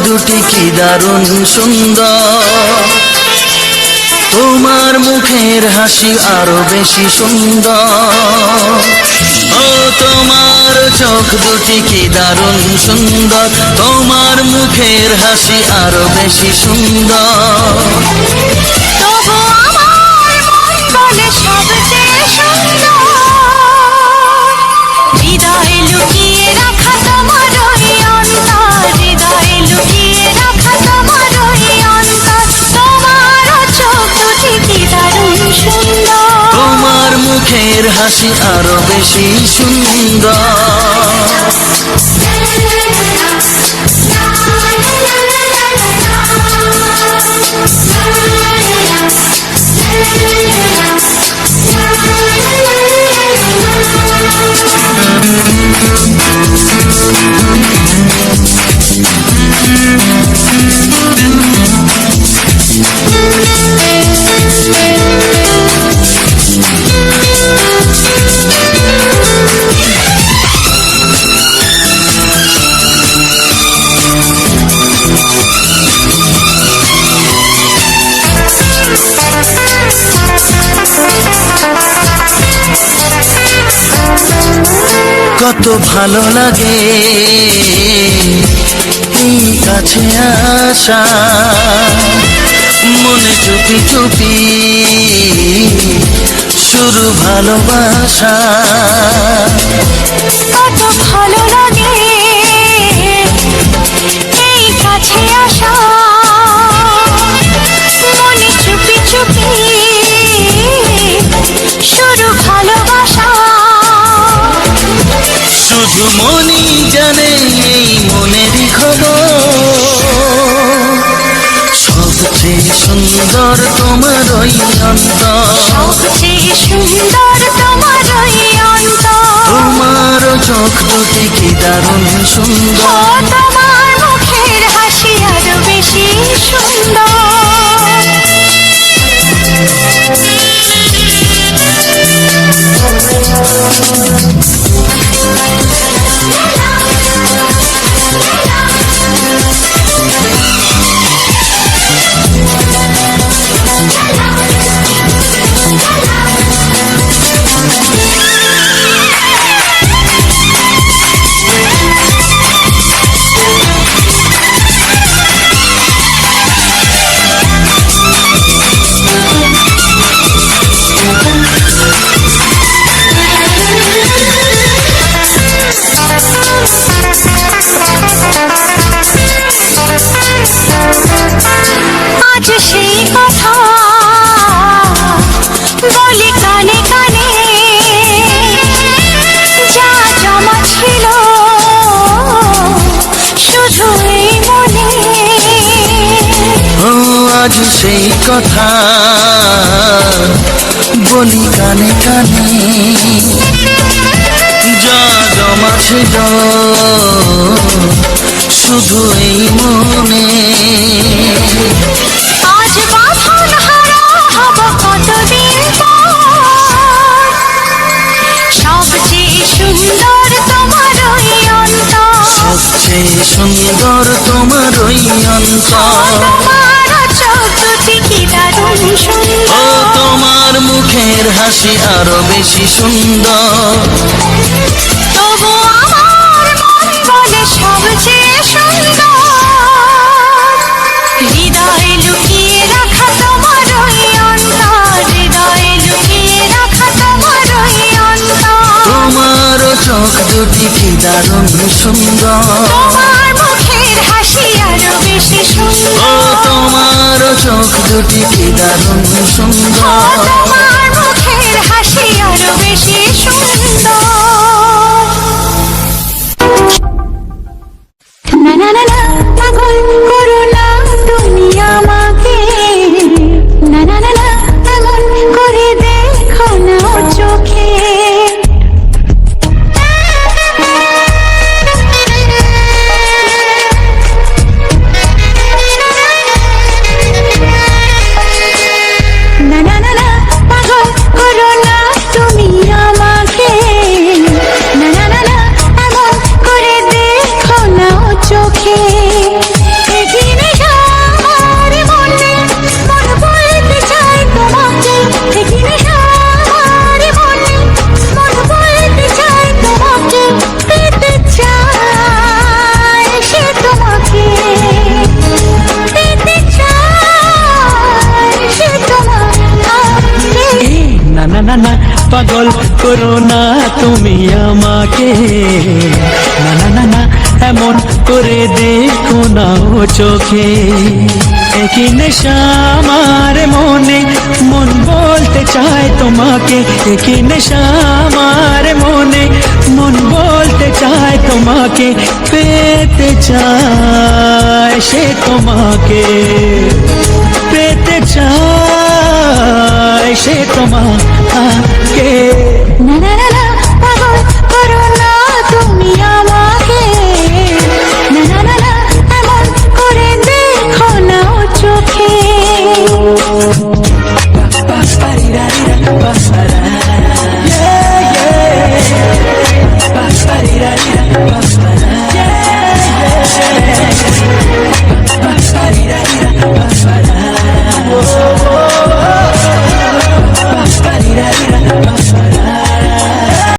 দুটি কি দারুণ সুন্দর, তোমার মুখের হাসি আরো বেশি সুন্দর। ও তোমার চোখ দুটি কি দারুণ সুন্দর, তোমার মুখের হাসি আরো বেশি সুন্দর। তবু আমার মন বলে সবচেয়ে সুন্দর, হৃদয়ে লুকিয়ে রাখা তোমার ওই অন্তর, হৃদয়ে লুকিয়ে রাখা তোমার ওই অন্তর। তোমার চোখ দুটি কি দারুণ সুন্দর, তোমার মুখের হাসি আরো বেশি সুন্দর। কত ভালো লাগে এই কাছে আসা, মনে চুপি চুপি শুরু ভালোবাসা। কত ভালো লাগে এই কাছে আসা, মনে চুপি চুপি শুরু ভালোবাসা। শুধু মনই জানে এই মনেরই খবর, সবচেয়ে সুন্দর তোমার ওই অন্তর, সবচেয়ে সুন্দর তোমার ওই অন্তর। তোমার চোখ দুটি কি দারুণ ও সুন্দর, তোমার মুখের হাসি আরো বেশি সুন্দর। আজ সেই কথা বলি কানে কানে, যা জমা ছিল শুধু এই মনে। ও আজ সেই কথা বলি কানে কানে, যা জমা ছিল শুধু এই মনে। আজ বাঁধন হারা হব কতদিন পর, সবচেয়ে সুন্দর তোমার ওই অন্তর, সবচেয়ে সুন্দর তোমার ওই অন্তর। তোমার চোখ দুটি কি দারুণ ও সুন্দর, তোমার মুখের হাসি আরো বেশি সুন্দর। তবু আমার মন বলে সবচেয়ে সুন্দর, হৃদয়ে লুকিয়ে রাখা তোমার ওই অন্তর, হৃদয়ে লুকিয়ে রাখা তোমার ওই অন্তর। তোমার চোখ দুটি কি দারুণ সুন্দর, তোমার মুখের হাসি আরো বেশি ও সুন্দর, তোমার চোখ দুটি কি দারুণ ও সুন্দর। তোমার মুখের হাসি আরো বেশি সুন্দর। না না না না, পাগল করো না তুমি আমাকে, না না না না, এমন করে দেখো না চোখে। না না না না, পাগল করো না তুমি আমাকে, না না না না, এমন করে দেখো না চোখে। না না না পাগল করো না তুমি আমাকে, না না না না এমন করে দেখো না ও চোখে। একই নেশা আমার মনে, মন বলতে চায় তোমাকে, একই নেশা আমার মনে, মন বলতে চায় তোমাকে, পেতে চায় সে তোমাকে, পেতে চায় সে তোমাকে।